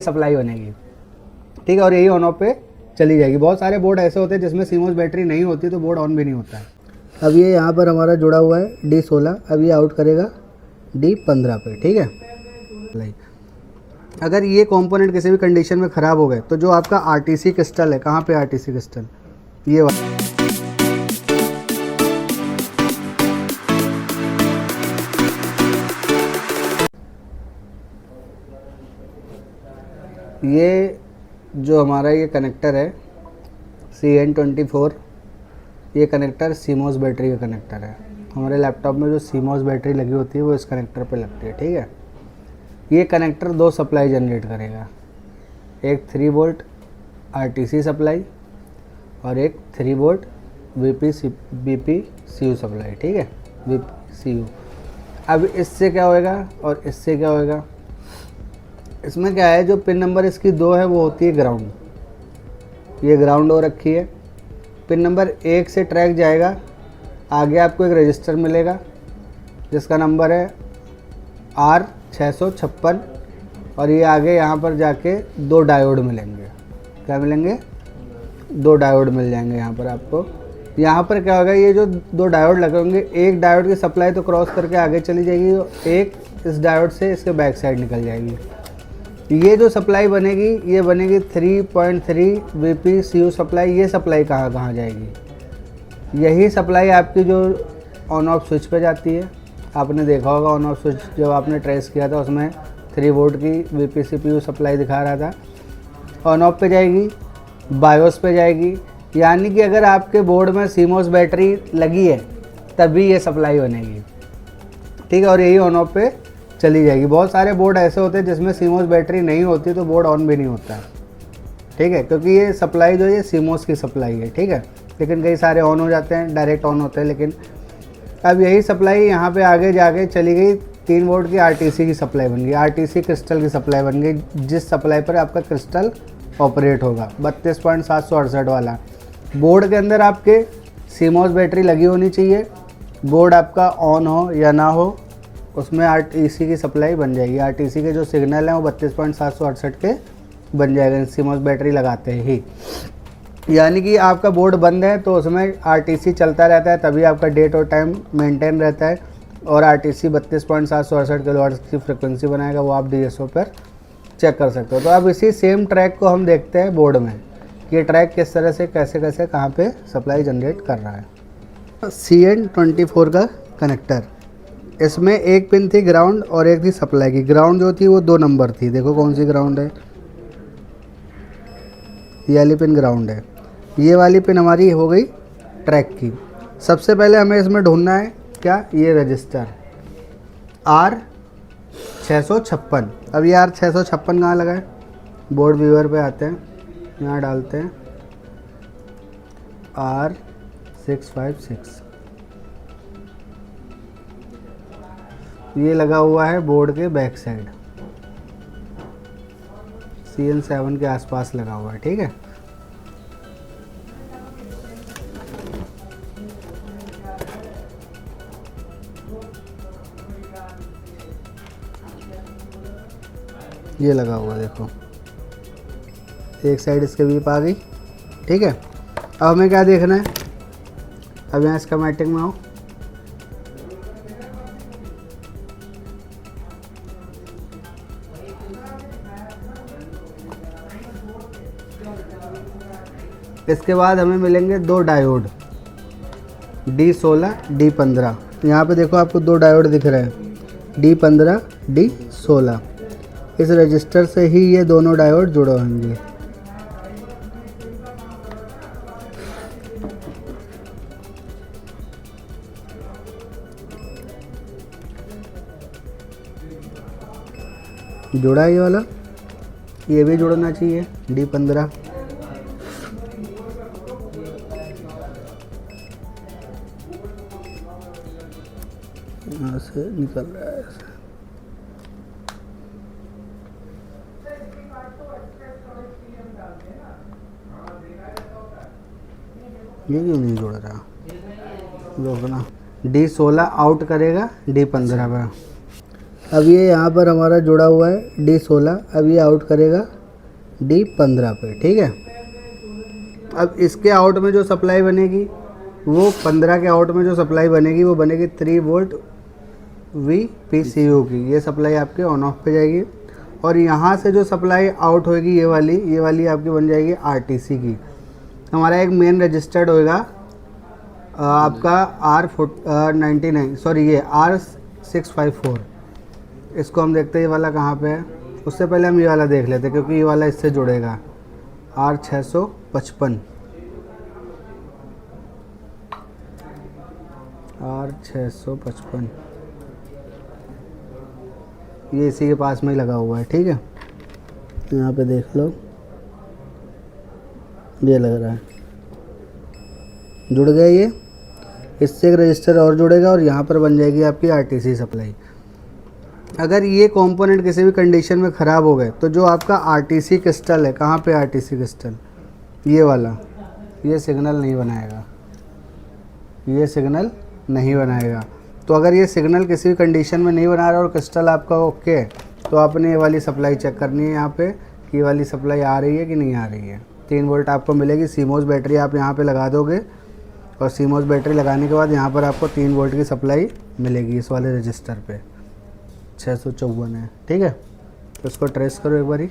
Supply बनेगी, ठीक है। और यही ऑन ऑफ पे चली जाएगी। बहुत सारे बोर्ड ऐसे होते हैं जिसमें सीमोस बैटरी नहीं होती तो बोर्ड ऑन भी नहीं होता है। अब ये यहाँ पर हमारा जुड़ा हुआ है D16, अब ये आउट करेगा D15 पे, ठीक है। अगर ये कंपोनेंट किसी भी कंडीशन में ख़राब हो गए तो जो आपका RTC क्रिस्टल है, कहाँ पे RTC क्रिस्टल, ये वाला, ये जो हमारा ये कनेक्टर है CN24, ये कनेक्टर सीमोस बैटरी का कनेक्टर है। हमारे लैपटॉप में जो सीमोस बैटरी लगी होती है वो इस कनेक्टर पे लगती है, ठीक है। ये कनेक्टर दो सप्लाई जनरेट करेगा, एक 3 वोल्ट RTC सप्लाई और एक 3 वोल्ट BPCU सप्लाई, ठीक है, BPCU। अब इससे क्या होएगा और इससे क्या होएगा, इसमें क्या है, जो पिन नंबर इसकी 2 है वो होती है ग्राउंड, ये ग्राउंड हो रखी है। पिन नंबर 1 से ट्रैक जाएगा, आगे आपको एक रजिस्टर मिलेगा जिसका नंबर है R656 और ये आगे यहाँ पर जाके 2 डायोड मिलेंगे। क्या मिलेंगे? 2 डायोड मिल जाएंगे यहाँ पर आपको। यहाँ पर क्या होगा, ये जो 2 डायोड लगे होंगे, एक डायोड की सप्लाई तो क्रॉस करके आगे चली जाएगी और एक इस डायोड से इसके बैक साइड निकल जाएगी। ये जो सप्लाई बनेगी ये बनेगी 3.3 BPCU सप्लाई। ये सप्लाई कहाँ कहाँ जाएगी? यही सप्लाई आपकी जो ऑन ऑफ स्विच पे जाती है। आपने देखा होगा ऑन ऑफ स्विच जब आपने ट्रेस किया था उसमें 3 वोल्ट की BPCU सप्लाई दिखा रहा था। ऑन ऑफ पे जाएगी, बायोस पे जाएगी, यानी कि अगर आपके बोर्ड में सीमोस बैटरी लगी है तभी ये सप्लाई बनेगी, ठीक है। और यही ऑन ऑफ पे चली जाएगी। बहुत सारे बोर्ड ऐसे होते हैं जिसमें सीमोस बैटरी नहीं होती तो बोर्ड ऑन भी नहीं होता है, ठीक है, क्योंकि ये सप्लाई जो है सीमोस की सप्लाई है, ठीक है। लेकिन कई सारे ऑन हो जाते हैं, डायरेक्ट ऑन होते हैं। लेकिन अब यही सप्लाई यहाँ पे आगे जाके चली गई, 3 वोल्ट की RTC की सप्लाई बन गई, RTC क्रिस्टल की सप्लाई बन गई, जिस सप्लाई पर आपका क्रिस्टल ऑपरेट होगा 32.768 वाला। बोर्ड के अंदर आपके सीमोस बैटरी लगी होनी चाहिए, बोर्ड आपका ऑन हो या ना हो उसमें RTC की सप्लाई बन जाएगी। RTC के जो सिग्नल हैं वो 32.768 के बन जाएगा सीमोस बैटरी लगाते ही। यानी कि आपका बोर्ड बंद है तो उसमें RTC चलता रहता है, तभी आपका डेट और टाइम मेंटेन रहता है। और RTC 32.768 किलोहर्ट्ज़ की फ्रिक्वेंसी बनाएगा, वो आप DSO पर चेक कर सकते हो। तो अब इसी सेम ट्रैक को हम देखते हैं बोर्ड में कि ये ट्रैक किस तरह से कैसे कैसे कहाँ पे सप्लाई जनरेट कर रहा है। CN24 का कनेक्टर, इसमें एक पिन थी ग्राउंड और एक थी सप्लाई की। ग्राउंड जो थी वो 2 नंबर थी, देखो कौन सी ग्राउंड है, ये वाली पिन ग्राउंड है। ये वाली पिन हमारी हो गई ट्रैक की। सबसे पहले हमें इसमें ढूंढना है क्या, ये रजिस्टर R656। अब ये R656 कहाँ लगा है, बोर्ड व्यूअर पे आते हैं, यहाँ डालते हैं R656, ये लगा हुआ है बोर्ड के बैक साइड, CN7 के आसपास लगा हुआ है, ठीक है। ये लगा हुआ है, देखो एक साइड इसके बीप आ गई, ठीक है। अब हमें क्या देखना है, अब यहाँ स्कीमेटिक में आओ, इसके बाद हमें मिलेंगे 2 डायोड D16 D15। यहाँ पे देखो आपको 2 डायोड दिख रहे हैं, D15 D16। इस रजिस्टर से ही ये दोनों डायोड जुड़े होंगे। जुड़ा है ये वाला, ये भी जुड़ना चाहिए D15। यहाँ से निकल रहा है ऐसे। ये क्यों नहीं जुड़ रहा, रोकना। D16 आउट करेगा D15 पे। अब ये यहाँ पर हमारा जुड़ा हुआ है D16, अब ये आउट करेगा D15 पे, ठीक है। अब इसके आउट में जो सप्लाई बनेगी वो 15 के आउट में जो सप्लाई बनेगी वो बनेगी 3 वोल्ट VPCU की। ये सप्लाई आपके ऑन ऑफ पे जाएगी और यहाँ से जो सप्लाई आउट होएगी ये वाली आपकी बन जाएगी RTC की। हमारा एक मेन रजिस्टर्ड होएगा आपका R99, सॉरी ये R654। इसको हम देखते हैं ये वाला कहाँ पे है। उससे पहले हम ये वाला देख लेते हैं क्योंकि ये वाला इससे जुड़ेगा, R655। R655 ये इसी के पास में ही लगा हुआ है, ठीक है। यहाँ पे देख लो, ये लग रहा है, जुड़ गया ये। इससे एक रजिस्टर और जुड़ेगा और यहाँ पर बन जाएगी आपकी RTC सप्लाई। अगर ये कंपोनेंट किसी भी कंडीशन में ख़राब हो गए तो जो आपका RTC क्रिस्टल है, कहाँ पे RTC क्रिस्टल, ये वाला, ये सिग्नल नहीं बनाएगा, ये सिग्नल नहीं बनाएगा। तो अगर ये सिग्नल किसी भी कंडीशन में नहीं बना रहा और क्रिस्टल आपका ओके है तो आपने ये वाली सप्लाई चेक करनी है यहाँ पे कि ये वाली सप्लाई आ रही है कि नहीं आ रही है। 3 वोल्ट आपको मिलेगी। CMOS बैटरी आप यहाँ पे लगा दोगे और CMOS बैटरी लगाने के बाद यहाँ पर आपको 3 वोल्ट की सप्लाई मिलेगी इस वाले रजिस्टर पे। 654 है, ठीक है। तो इसको ट्रेस करो एक बारी।